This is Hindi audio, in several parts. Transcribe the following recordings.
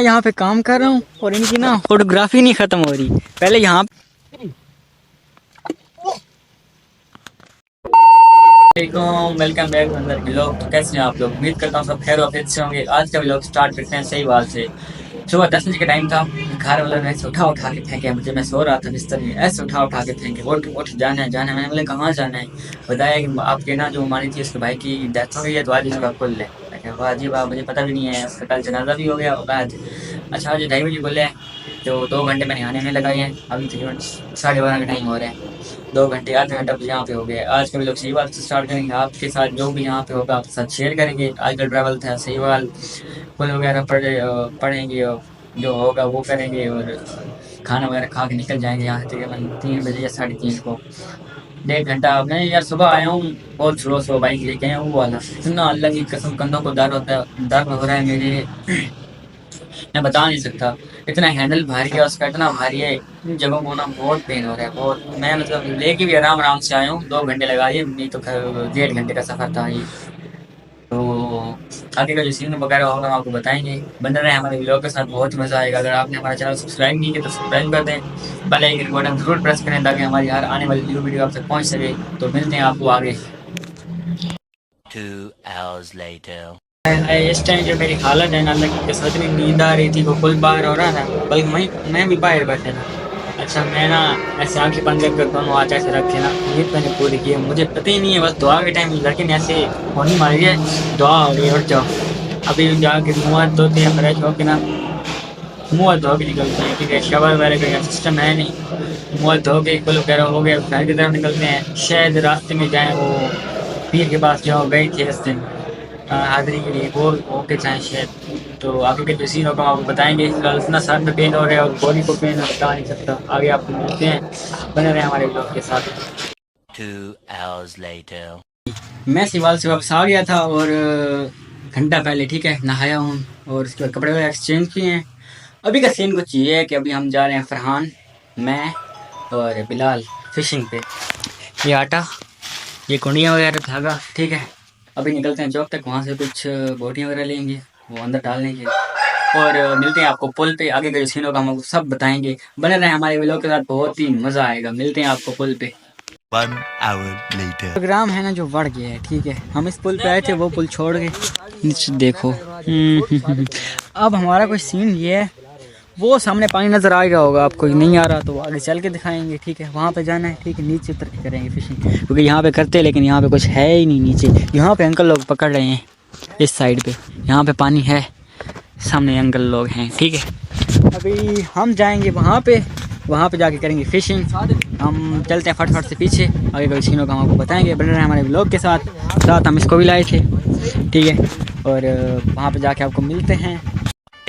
यहाँ पे काम कर रहा हूँ और इनकी ना फोटोग्राफी नहीं खत्म हो रही। पहले यहाँ वेलकम बैक अंदर ब्लॉग। तो कैसे हैं आप लोग? उम्मीद करता हूँ सब खैर ऑफिस से होंगे। आज का ब्लॉग स्टार्ट करते हैं सही बात से। सुबह 10 बजे का टाइम था। घर वालों ने ऐसे उठा के फेंके मुझे। मैं सो रहा था बिस्तर में, ऐसे उठा के फेंके, उठ उठ जाना है जाना है। मैंने बोले कहाँ जाना है? बताया कि आपके ना जो मानी थी उसके भाई की डेथ हो गई है तो आज उसका कुल है। मैं कहा वाह जी वाह, मुझे पता भी नहीं है। उसका कल जनाजा भी हो गया और आज अच्छा आज 2:30 बजे बोले तो 2 घंटे मैंने आने में लगाए हैं। अभी तकरीबन 12:30 का टाइम हो रहा है। 2 घंटे आधे घंटा अब यहाँ पे हो गया। आज का भी लोग सही बात से स्टार्ट करेंगे। आपके साथ जो भी यहाँ पे होगा आपके साथ शेयर करेंगे। आज का ट्रैवल था सही बात, फुल वगैरह पढ़ेंगे और जो होगा वो करेंगे और खाना वगैरह खा के निकल जाएंगे यहाँ से तकरीबन 3 बजे या 3:30 को। 1.5 घंटा अब मैं यार सुबह आया हूँ, बहुत स्लो स्लो बाइक लेके आया हूँ वो वाला। इतना अल्लाह की कसम कंधों को दर्द होता है, दर्द हो रहा है मेरे। मैं बता नहीं सकता। इतना हैंडल भारी है उसका, इतना भारी है। इन जगहों को ना बहुत पेन हो रहा है बहुत। मैं मतलब लेके भी आराम आराम से आया हूँ। 2 घंटे लगाए, नहीं तो 1.5 घंटे का सफर था ये। तो आगे का जो सीन वगैरह होगा हम आपको बताएंगे। बने रहे हमारे व्लॉग के साथ, बहुत मजा आएगा। अगर आपने हमारा चैनल सब्सक्राइब नहीं किया तो सब्सक्राइब कर दें, बेल आइकन के बटन जरूर प्रेस करें ताकि हमारी हर आने वाली न्यू वीडियो आप तक पहुंच सके। तो मिलते हैं आपको आगे। 2 hours later. इस टाइम जो मेरी हालत है ना, अल्लाह की कसम इतनी नींद आ रही थी, वो फुल बाहर हो रहा था, बल्कि मैं भी बाहर बैठा था। अच्छा मैं ना ऐसे आंखें बंद कर दोनों हाथ ऐसे रखे ना, नींद मैंने पूरी की है। मुझे पता ही नहीं है, बस दुआ के टाइम लड़के ने ऐसे होनी मारी है, दुआ हो रही है उठ जाओ। अभी जाके मुँह हाथ धोते हैं फ्रेश होके ना, मुँह हाथ धो के निकलते हैं। ठीक है, शवर वगैरह का सिस्टम है नहीं। मुँह हाथ धो के कुल वगैरह हो गया, घर की तरफ निकलते हैं। शायद रास्ते में जाए वो पीर के पास जो गए थे इस दिन हाजिरी के लिए, वो होके जाए शायद। तो आगे के जो सीन होगा हम आपको बताएंगे। फिलहाल इतना सर में पेन हो रहा है और बॉडी को पेन बता नहीं सकता। आगे आपको मिलते हैं, बने रहे हमारे ब्लॉग के साथ। 2 hours later. मैं सिवाल से वापस आ गया था और घंटा पहले ठीक है नहाया हूँ और उसके बाद कपड़े वगैरह एक्सचेंज किए हैं। अभी का सीन कुछ ये है कि अभी हम जा रहे हैं फरहान, मैं और बिलाल फिशिंग पे। ये आटा, ये कुंडियाँ वगैरह धागा, ठीक है। अभी निकलते हैं चौक तक, वहाँ से कुछ बोटियाँ वगैरह लेंगे, वो अंदर डालने के और मिलते हैं आपको पुल पे। आगे का जो सीन होगा हम आपको सब बताएंगे। बने रहें हमारे व्लॉग के साथ, बहुत ही मज़ा आएगा। मिलते हैं आपको पुल पे। 1 hour later. प्रोग्राम है ना जो बढ़ गया है, ठीक है। हम इस पुल पे आए थे, वो पुल छोड़ के नीचे देखो। अब हमारा कोई सीन ये है, वो सामने पानी नज़र आ गया होगा आपको, नहीं आ रहा तो आगे चल के दिखाएंगे, ठीक है। वहाँ पे जाना है, ठीक है। नीचे उतर के करेंगे फिशिंग, क्योंकि यहाँ पे करते हैं लेकिन यहाँ पे कुछ है ही नहीं नीचे। यहाँ पे अंकल लोग पकड़ रहे हैं इस साइड पे, यहाँ पे पानी है, सामने अंकल लोग हैं, ठीक है। अभी हम जाएंगे वहाँ पे जाके करेंगे फिशिंग। हम चलते हैं फटाफट से पीछे, आगे कोई सीनों का हम आपको बताएंगे। बने रहे हमारे ब्लॉग के साथ हम इसको भी लाए थे, ठीक है। और वहाँ पे जाके आपको मिलते हैं।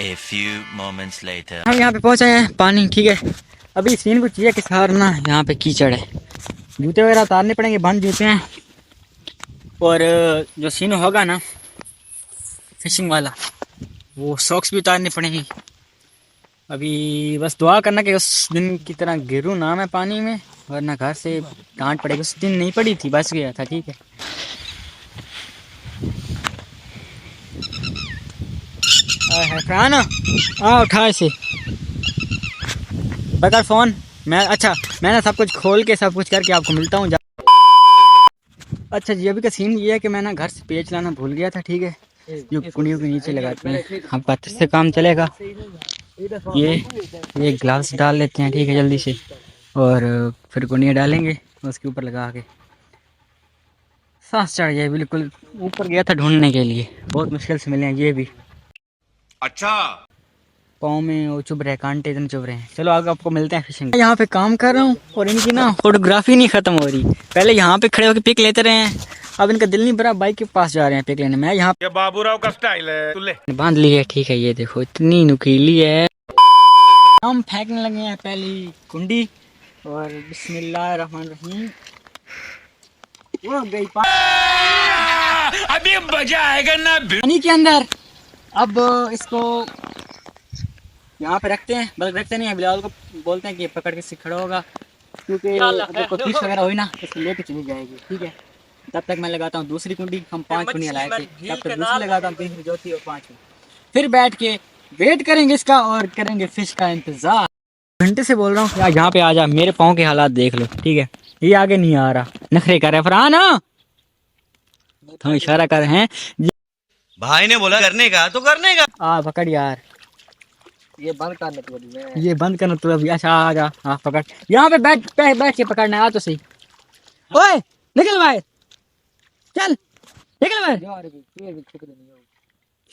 A few moments later. हम यहाँ पे पहुँचे हैं पानी, ठीक है। अभी सीन कुछ ये कि सार ना यहाँ पे कीचड़ है, जूते वगैरह उतारने पड़ेंगे, बंद जूते हैं। और जो सीन होगा ना फिशिंग वाला, वो सॉक्स भी उतारने पड़ेंगे। अभी बस दुआ करना कि उस दिन की तरह गिरूँ ना मैं पानी में, वरना घर से डांट पड़ेगी। उस दिन नहीं पड़ी थी, बच गया था, ठीक है। फरहान उठा इसे, पकड़ फ़ोन। मैं ना सब कुछ खोल के सब कुछ करके आपको मिलता हूँ। अच्छा जी, अभी का सीन ये है कि मैं ना घर से पेच लाना भूल गया था, ठीक है। जो कुंडियों के नीचे लगाते हैं, हम पत्थर से काम चलेगा। ये ग्लास डाल लेते हैं, ठीक है, जल्दी से। और फिर कुंडियाँ डालेंगे उसके ऊपर लगा के। सांस चढ़ गया, बिल्कुल ऊपर गया था ढूंढने के लिए, बहुत मुश्किल से मिले हैं ये भी। अच्छा. पाँव में वो चुभ रहे, कांटे इतने चुभ रहे हैं। चलो आगे आपको मिलते हैं फिशिंग। यहाँ पे काम कर रहा हूँ और इनकी ना फोटोग्राफी नहीं खत्म हो रही। पहले यहाँ पे खड़े होकर पिक लेते रहे हैं, अब इनका दिल नहीं भरा, बाइक के पास जा रहे हैं पिक लेने। मैं यहाँ ये बाबूराव का स्टाइल है, तुले बांध ली है, ठीक है। ये देखो इतनी नुकीली है। हम फेंकने लगे हैं पहली कुंडी और बिस्मिल्लाहिर्रहमानिर्रहीम, वो गई अभी मजा आएगा ना पानी के अंदर। अब इसको यहाँ पे रखते हैं, बल्कि रखते नहीं है, बिलाल को बोलते हैं कि पकड़ के खड़ा होगा, क्योंकि अगर कोई फिश वगैरह हुई ना तो इसको लेके चली जाएगी, ठीक है। तब तक मैं लगाता हूँ दूसरी कुंडी। हम 5 कुंडियाँ लाए थे, तब तक दूसरी लगाता हूँ, तीसरी, चौथी और 5वीं। फिर बैठ के वेट करेंगे इसका और करेंगे फिश का इंतजार। घंटे से बोल रहा हूँ यार, यहाँ पे आ जा, मेरे पाँव के हालात देख लो, ठीक है। ये आगे नहीं आ रहा, नखरे कर रहा है फरहान। हम इशारा कर रहे हैं, भाई ने बोला करने का तो करने का। आ पकड़ यार, ये बंद करने को बोली मैं। ये बंद करना तो अभी। अच्छा आ जा, हाँ पकड़, यहाँ पे बैठ के पकड़ना है, आ तो सही। ओए निकल भाई, चल निकल भाई, यार ये भी ठीक नहीं हो।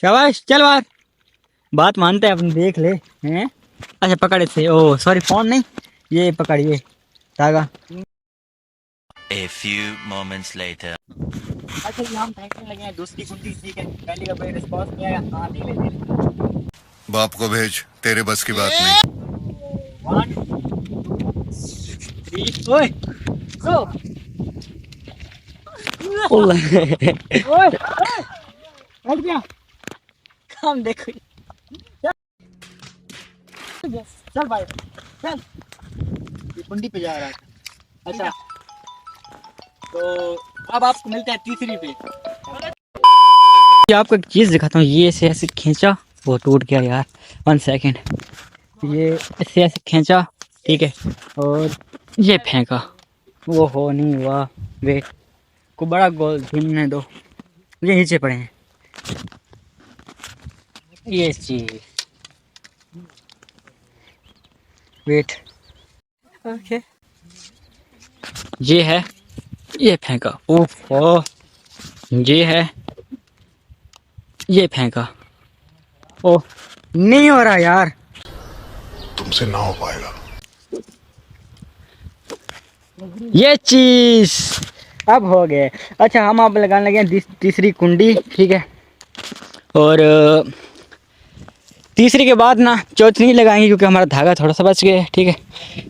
शाबाश चल बाहर। बात मानते हैं अपनी, देख ले हैं। अच्छा पकड़ इसे, ओ सॉरी फोन नहीं, ये पकड़ ये धागा। A few moments later. अच्छा ये हम फेंकने लगे हैं दूसरी कुंडी, ठीक है। पहली का कोई रिस्पॉन्स नहीं आया, हाँ नहीं लेते। बाप को भेज, तेरे बस की बात नहीं। 1 2 3 ओए गो। ओए हट गया काम देखो। चल भाई चल, ये कुंडी पे जा रहा है। अच्छा तो अब आपको मिलते हैं तीसरी पे। आपको एक चीज दिखाता हूँ, ये ऐसे ऐसे खींचा, वो टूट गया यार, 1 सेकेंड। ये ऐसे ऐसे खींचा, ठीक है, और ये फेंका, वो हो नहीं हुआ। वेट को बड़ा गोल घूमने दो, ये नीचे पड़े हैं ये चीज। वेट ओके, ये है, ये फेंका, ओह ये है, ये फेंका, ओह नहीं हो रहा यार, तुमसे ना हो पाएगा। ये चीज अब हो गए। अच्छा हम आप लगाने लगे हैं तीसरी कुंडी, ठीक है। और तीसरी के बाद ना चौथी नहीं लगाएंगे, क्योंकि हमारा धागा थोड़ा सा बच गया है, ठीक है।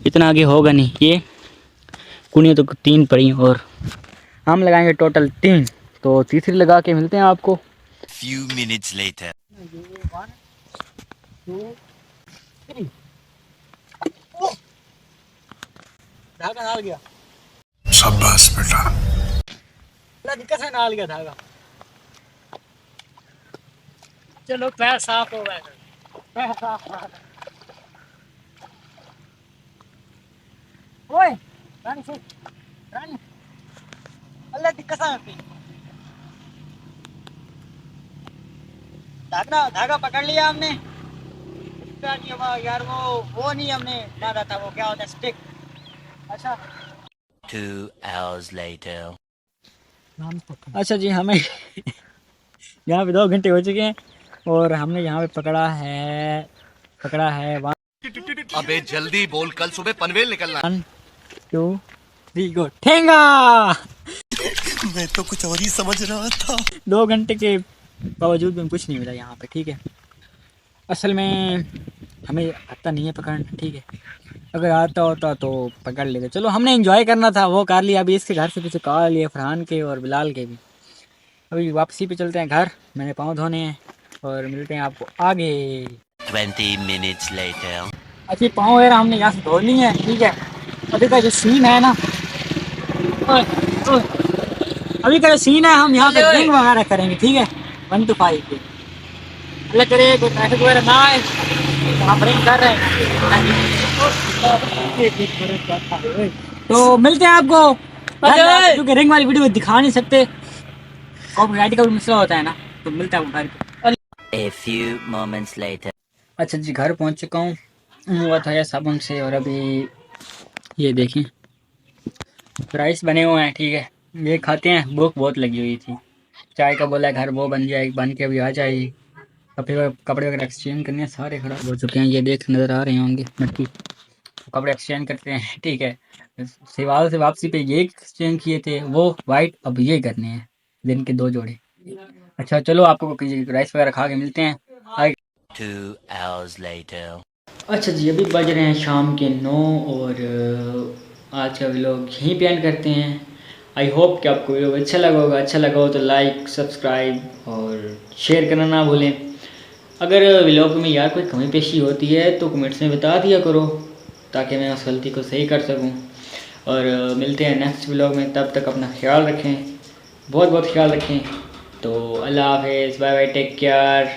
इतना आगे होगा नहीं, ये कुंडियाँ तो 3 पड़ी और हम लगाएंगे टोटल 3। तो तीसरी लगा के मिलते हैं आपको। Few minutes later. 1 2 3 धागा नाल गया, शाबाश बेटा। बड़ा दिक्कत है, नाल गया धागा। चलो पैर साफ हो गए, पैर साफ हो गए। ओए रानी से रानी, अल्लाह की कसम है, धागा पकड़ लिया हमने। इसका नहीं हुआ यार, वो नहीं हमने बांधा था, वो क्या होता है स्टिक। अच्छा 2 hours later. अच्छा जी, हमें यहाँ पे 2 घंटे हो चुके हैं और हमने यहाँ पे पकड़ा है 1 अबे जल्दी बोल, कल सुबह पनवेल निकलना। 2 3 गो ठेंगा। मैं तो कुछ और ही समझ रहा था। 2 घंटे के बावजूद भी कुछ नहीं मिला यहाँ पे, ठीक है। असल में हमें आता नहीं है पकड़ना, ठीक है। अगर आता होता तो पकड़ लेते। चलो हमने एंजॉय करना था, वो कर लिया। अभी इसके घर से पीछे कॉल लिए फरहान के और बिलाल के भी। अभी वापसी पे चलते हैं घर, मैंने पाँव धोने हैं और मिलते हैं आपको आगे। 20 minutes later. अच्छी पाँव वगैरह हमने यहाँ से धो ली है, ठीक है। अभी का जो सीन है ना, अभी का जो सीन है, हम यहाँ पे ड्रिंक वगैरह करेंगे, ठीक है। 1 to 5 पे अल्लाह करे कोई ट्रैफिक वगैरह ना आए, हम ड्रिंक कर रहे हैं। तो मिलते हैं आपको, क्योंकि रिंग वाली वीडियो दिखा नहीं सकते, कॉपीराइट का भी मसला होता है ना। तो मिलते हैं आपको घर पे। A few moments later. अच्छा जी घर पहुंच चुका हूँ, हुआ था साबुन से, और अभी ये देखें राइस बने हुए हैं, ठीक है। ये खाते हैं, भूख बहुत लगी हुई थी। चाय का बोला घर, वो बन जाए, बन के अभी आ जाए। कपड़े वगैरह एक्सचेंज करने हैं, सारे खराब हो चुके हैं, ये देख नज़र आ रहे होंगे मिट्टी। तो कपड़े एक्सचेंज करते हैं, ठीक है। सिवाल से वापसी पे ये एक्सचेंज किए थे, वो वाइट, अब ये करने हैं दिन के 2 जोड़े। अच्छा चलो आपको राइस वगैरह खा के मिलते हैं। 2 hours later. अच्छा जी अभी बज रहे हैं शाम के 9 और आज का व्लॉग यहीं पे एंड करते हैं। आई होप कि आपको व्लॉग अच्छा लगा होगा। अच्छा लगा हो तो लाइक, सब्सक्राइब और शेयर करना ना भूलें। अगर व्लॉग में यार कोई कमी पेशी होती है तो कमेंट्स में बता दिया करो, ताकि मैं उस गलती को सही कर सकूं। और मिलते हैं नेक्स्ट व्लॉग में, तब तक अपना ख्याल रखें, बहुत बहुत ख्याल रखें। तो अल्लाह हाफ़िज़, बाय बाय, टेक केयर।